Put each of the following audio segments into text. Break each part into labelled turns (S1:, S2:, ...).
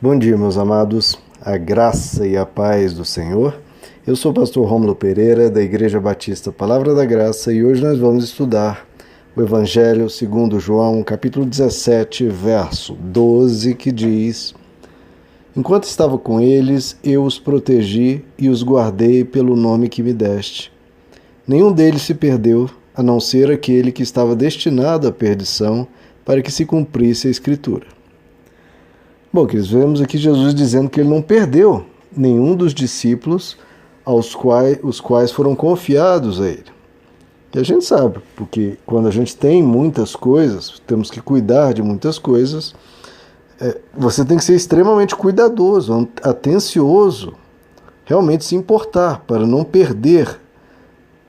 S1: Bom dia, meus amados, a graça e a paz do Senhor. Eu sou o pastor Rômulo Pereira, da Igreja Batista Palavra da Graça, e hoje nós vamos estudar o Evangelho segundo João, capítulo 17, verso 12, que diz: Enquanto estava com eles, eu os protegi e os guardei pelo nome que me deste. Nenhum deles se perdeu, a não ser aquele que estava destinado à perdição, para que se cumprisse a Escritura. Bom, queridos, vemos aqui Jesus dizendo que ele não perdeu nenhum dos discípulos os quais foram confiados a ele. E a gente sabe, porque quando a gente tem muitas coisas, temos que cuidar de muitas coisas, você tem que ser extremamente cuidadoso, atencioso, realmente se importar para não perder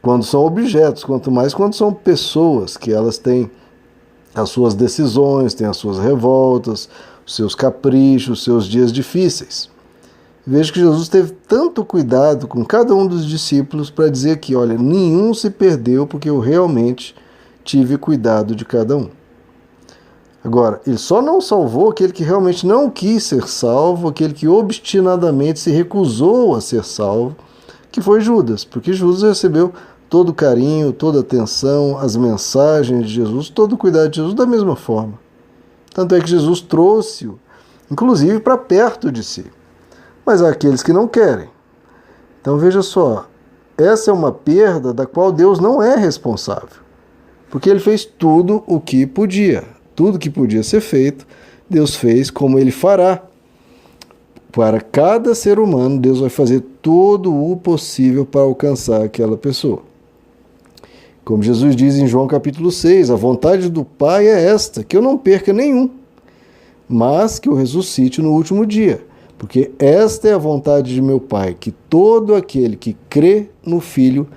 S1: quando são objetos, quanto mais quando são pessoas, que elas têm as suas decisões, têm as suas revoltas, os seus caprichos, os seus dias difíceis. Vejo que Jesus teve tanto cuidado com cada um dos discípulos para dizer que, olha, nenhum se perdeu porque eu realmente tive cuidado de cada um. Agora, ele só não salvou aquele que realmente não quis ser salvo, aquele que obstinadamente se recusou a ser salvo, que foi Judas, porque Judas recebeu todo o carinho, toda a atenção, as mensagens de Jesus, todo o cuidado de Jesus da mesma forma. Tanto é que Jesus trouxe-o, inclusive, para perto de si. Mas há aqueles que não querem. Então veja só, essa é uma perda da qual Deus não é responsável. Porque ele fez tudo o que podia. Tudo que podia ser feito, Deus fez como ele fará. Para cada ser humano, Deus vai fazer todo o possível para alcançar aquela pessoa. Como Jesus diz em João capítulo 6, a vontade do Pai é esta, que eu não perca nenhum, mas que eu ressuscite no último dia. Porque esta é a vontade de meu Pai, que todo aquele que crê no Filho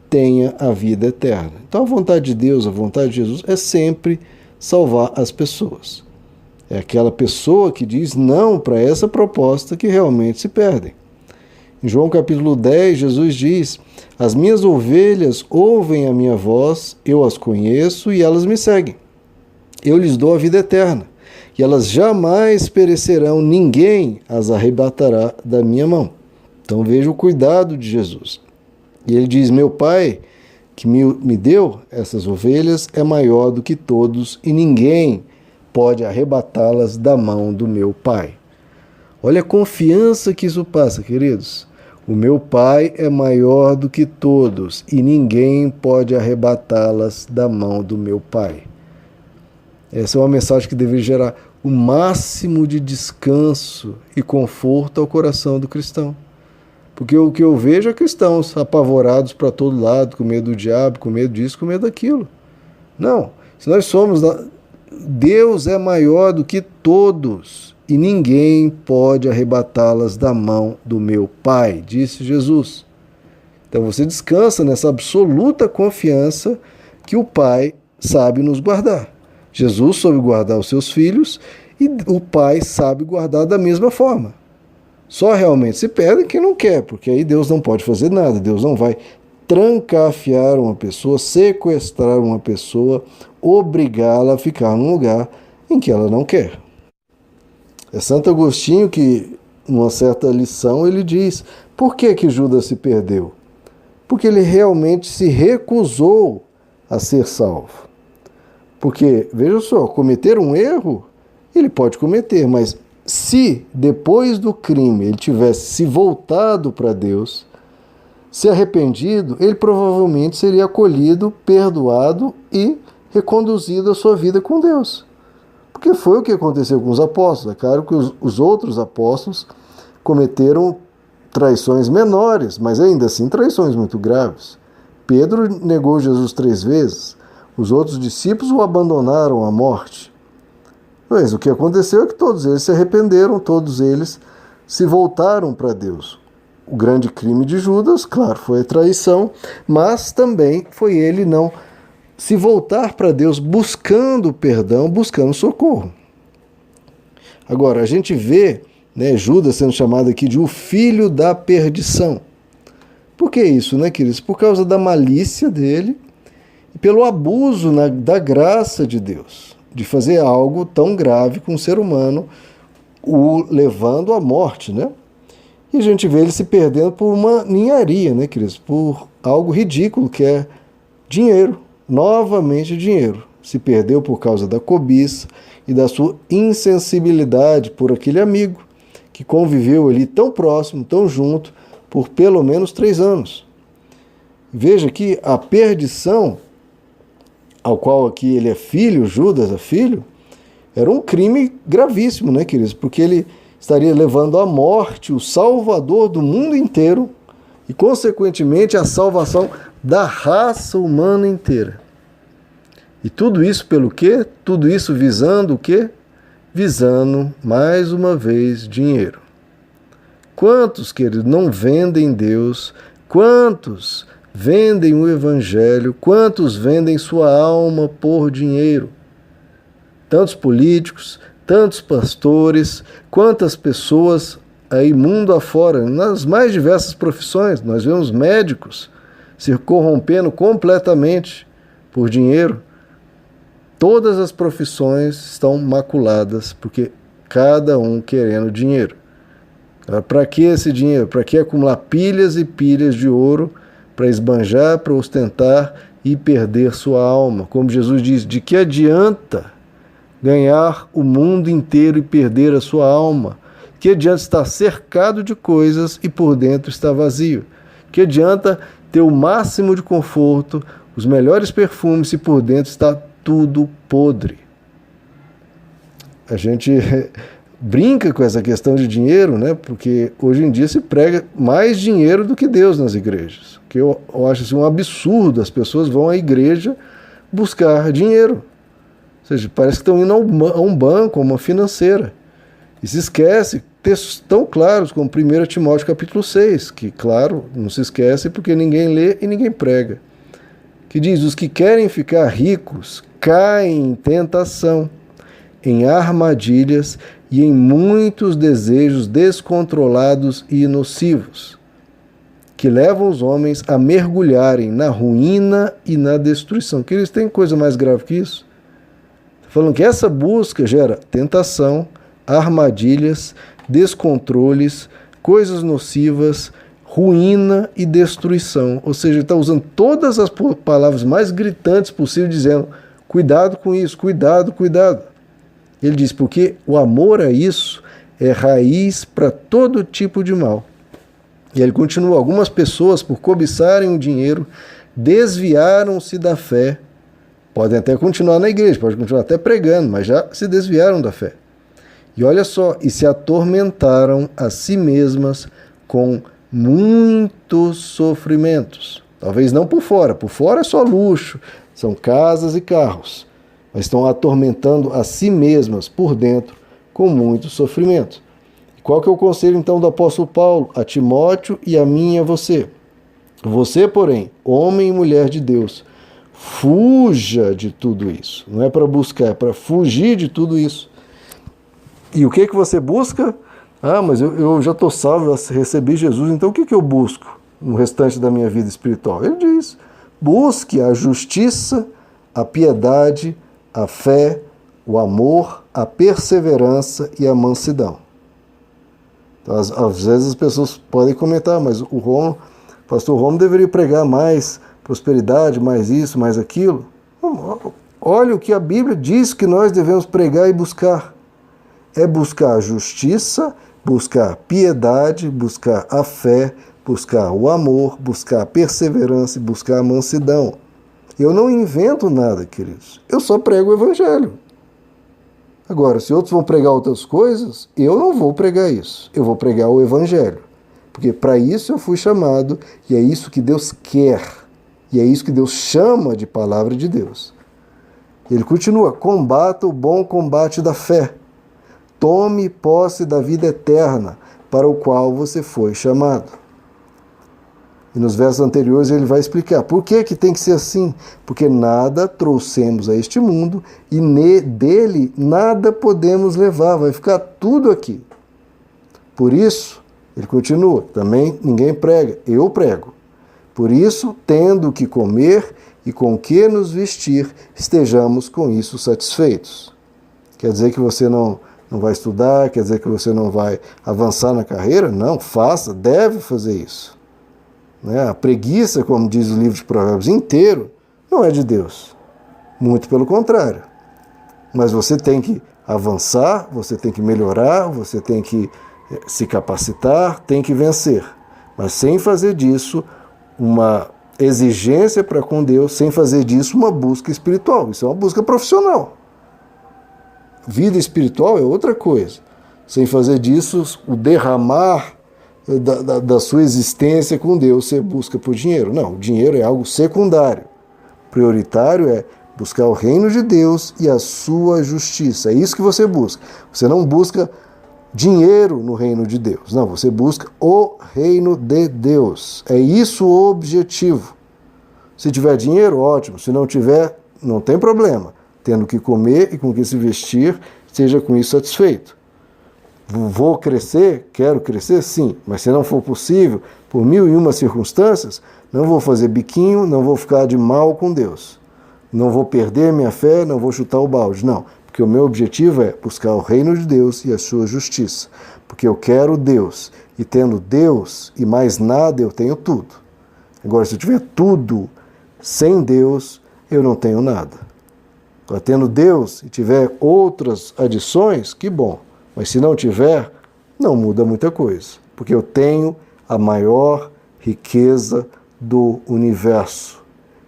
S1: tenha a vida eterna. Então a vontade de Deus, a vontade de Jesus é sempre salvar as pessoas. É aquela pessoa que diz não para essa proposta que realmente se perdem. Em João capítulo 10, Jesus diz: As minhas ovelhas ouvem a minha voz, eu as conheço e elas me seguem. Eu lhes dou a vida eterna, e elas jamais perecerão, ninguém as arrebatará da minha mão. Então veja o cuidado de Jesus. E ele diz: Meu Pai, que me deu essas ovelhas, é maior do que todos, e ninguém pode arrebatá-las da mão do meu Pai. Olha a confiança que isso passa, queridos. O meu Pai é maior do que todos, e ninguém pode arrebatá-las da mão do meu Pai. Essa é uma mensagem que deveria gerar o máximo de descanso e conforto ao coração do cristão. Porque o que eu vejo é cristãos apavorados para todo lado, com medo do diabo, com medo disso, com medo daquilo. Não, se nós somos... Deus é maior do que todos, e ninguém pode arrebatá-las da mão do meu Pai, disse Jesus. Então você descansa nessa absoluta confiança que o Pai sabe nos guardar. Jesus soube guardar os seus filhos e o Pai sabe guardar da mesma forma. Só realmente se perde quem não quer, porque aí Deus não pode fazer nada. Deus não vai trancafiar uma pessoa, sequestrar uma pessoa, obrigá-la a ficar num lugar em que ela não quer. É Santo Agostinho que, numa certa lição, ele diz: por que Judas se perdeu? Porque ele realmente se recusou a ser salvo. Porque, veja só, cometer um erro, ele pode cometer, mas se depois do crime ele tivesse se voltado para Deus, se arrependido, ele provavelmente seria acolhido, perdoado e reconduzido à sua vida com Deus. Porque foi o que aconteceu com os apóstolos. É claro que os outros apóstolos cometeram traições menores, mas ainda assim traições muito graves. Pedro negou Jesus 3 vezes. Os outros discípulos o abandonaram à morte. Mas o que aconteceu é que todos eles se arrependeram, todos eles se voltaram para Deus. O grande crime de Judas, claro, foi a traição, mas também foi ele não se voltar para Deus buscando perdão, buscando socorro. Agora, a gente vê, Judas sendo chamado aqui de o filho da perdição. Por que isso, queridos? Por causa da malícia dele e pelo abuso da graça de Deus, de fazer algo tão grave com um ser humano o levando à morte, né? E a gente vê ele se perdendo por uma ninharia, né, queridos? Por algo ridículo que é dinheiro, novamente dinheiro. Se perdeu por causa da cobiça e da sua insensibilidade por aquele amigo que conviveu ali tão próximo, tão junto, por pelo menos 3 anos. Veja que a perdição, ao qual aqui ele é filho, Judas é filho, era um crime gravíssimo, né, queridos? Porque ele estaria levando à morte o Salvador do mundo inteiro e, consequentemente, a salvação da raça humana inteira. E tudo isso pelo quê? Tudo isso visando o quê? Visando, mais uma vez, dinheiro. Quantos, queridos, não vendem Deus? Quantos vendem o Evangelho? Quantos vendem sua alma por dinheiro? Tantos políticos, tantos pastores, quantas pessoas aí mundo afora, nas mais diversas profissões. Nós vemos médicos se corrompendo completamente por dinheiro. Todas as profissões estão maculadas, porque cada um querendo dinheiro. Para que esse dinheiro? Para que acumular pilhas e pilhas de ouro para esbanjar, para ostentar e perder sua alma? Como Jesus diz, de que adianta ganhar o mundo inteiro e perder a sua alma? Que adianta estar cercado de coisas e por dentro estar vazio? Que adianta ter o máximo de conforto, os melhores perfumes e por dentro está tudo podre? A gente brinca com essa questão de dinheiro, né? Porque hoje em dia se prega mais dinheiro do que Deus nas igrejas. Que eu acho assim, um absurdo. As pessoas vão à igreja buscar dinheiro. Ou seja, parece que estão indo a um banco, a uma financeira. E se esquece textos tão claros como 1 Timóteo capítulo 6, que, claro, não se esquece porque ninguém lê e ninguém prega. Que diz, os que querem ficar ricos caem em tentação, em armadilhas e em muitos desejos descontrolados e nocivos, que levam os homens a mergulharem na ruína e na destruição. Que eles têm coisa mais grave que isso? Falando que essa busca gera tentação, armadilhas, descontroles, coisas nocivas, ruína e destruição. Ou seja, ele está usando todas as palavras mais gritantes possíveis, dizendo, cuidado com isso, cuidado, cuidado. Ele diz, porque o amor a isso é raiz para todo tipo de mal. E ele continua, algumas pessoas, por cobiçarem o dinheiro, desviaram-se da fé. Podem até continuar na igreja, podem continuar até pregando, mas já se desviaram da fé. E olha só, e se atormentaram a si mesmas com muitos sofrimentos. Talvez não por fora é só luxo, são casas e carros, mas estão atormentando a si mesmas por dentro com muito sofrimento. Qual que é o conselho então do apóstolo Paulo a Timóteo e a mim e a você? Você, porém, homem e mulher de Deus, fuja de tudo isso. Não é para buscar, é para fugir de tudo isso. E o que você busca? Ah, mas eu já estou salvo, já recebi Jesus, então o que eu busco no restante da minha vida espiritual? Ele diz, busque a justiça, a piedade, a fé, o amor, a perseverança e a mansidão. Então, às vezes as pessoas podem comentar, mas o pastor Romo deveria pregar mais prosperidade, mais isso, mais aquilo. Olha o que a Bíblia diz que nós devemos pregar e buscar. É buscar a justiça, buscar a piedade, buscar a fé, buscar o amor, buscar a perseverança e buscar a mansidão. Eu não invento nada, queridos. Eu só prego o Evangelho. Agora, se outros vão pregar outras coisas, eu não vou pregar isso. Eu vou pregar o Evangelho. Porque para isso eu fui chamado e é isso que Deus quer. E é isso que Deus chama de palavra de Deus. Ele continua, combata o bom combate da fé. Tome posse da vida eterna, para o qual você foi chamado. E nos versos anteriores ele vai explicar por que tem que ser assim. Porque nada trouxemos a este mundo e dele nada podemos levar, vai ficar tudo aqui. Por isso, ele continua, também ninguém prega, eu prego. Por isso, tendo o que comer e com o que nos vestir, estejamos com isso satisfeitos. Quer dizer que você não não vai estudar, quer dizer que você não vai avançar na carreira? Não, faça, deve fazer isso. Né? A preguiça, como diz o livro de Provérbios inteiro, não é de Deus. Muito pelo contrário. Mas você tem que avançar, você tem que melhorar, você tem que se capacitar, tem que vencer. Mas sem fazer disso uma exigência para com Deus, sem fazer disso uma busca espiritual. Isso é uma busca profissional. Vida espiritual é outra coisa. Sem fazer disso o derramar da sua existência com Deus, você busca por dinheiro. Não, o dinheiro é algo secundário. Prioritário é buscar o reino de Deus e a sua justiça. É isso que você busca. Você não busca dinheiro no reino de Deus. Não, você busca o reino de Deus. É isso o objetivo. Se tiver dinheiro, ótimo. Se não tiver, não tem problema. Tendo que comer e com que se vestir, seja com isso satisfeito. Vou crescer? Quero crescer? Sim. Mas se não for possível, por 1001 circunstâncias, não vou fazer biquinho, não vou ficar de mal com Deus. Não vou perder minha fé, não vou chutar o balde. Não. Porque o meu objetivo é buscar o reino de Deus e a sua justiça. Porque eu quero Deus. E tendo Deus e mais nada, eu tenho tudo. Agora, se eu tiver tudo sem Deus, eu não tenho nada. Agora, tendo Deus e tiver outras adições, que bom. Mas se não tiver, não muda muita coisa. Porque eu tenho a maior riqueza do universo.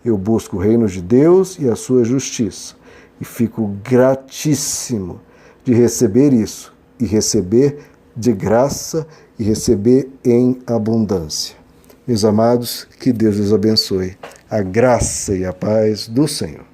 S1: Eu busco o reino de Deus e a sua justiça. E fico gratíssimo de receber isso. E receber de graça e receber em abundância. Meus amados, que Deus os abençoe. A graça e a paz do Senhor.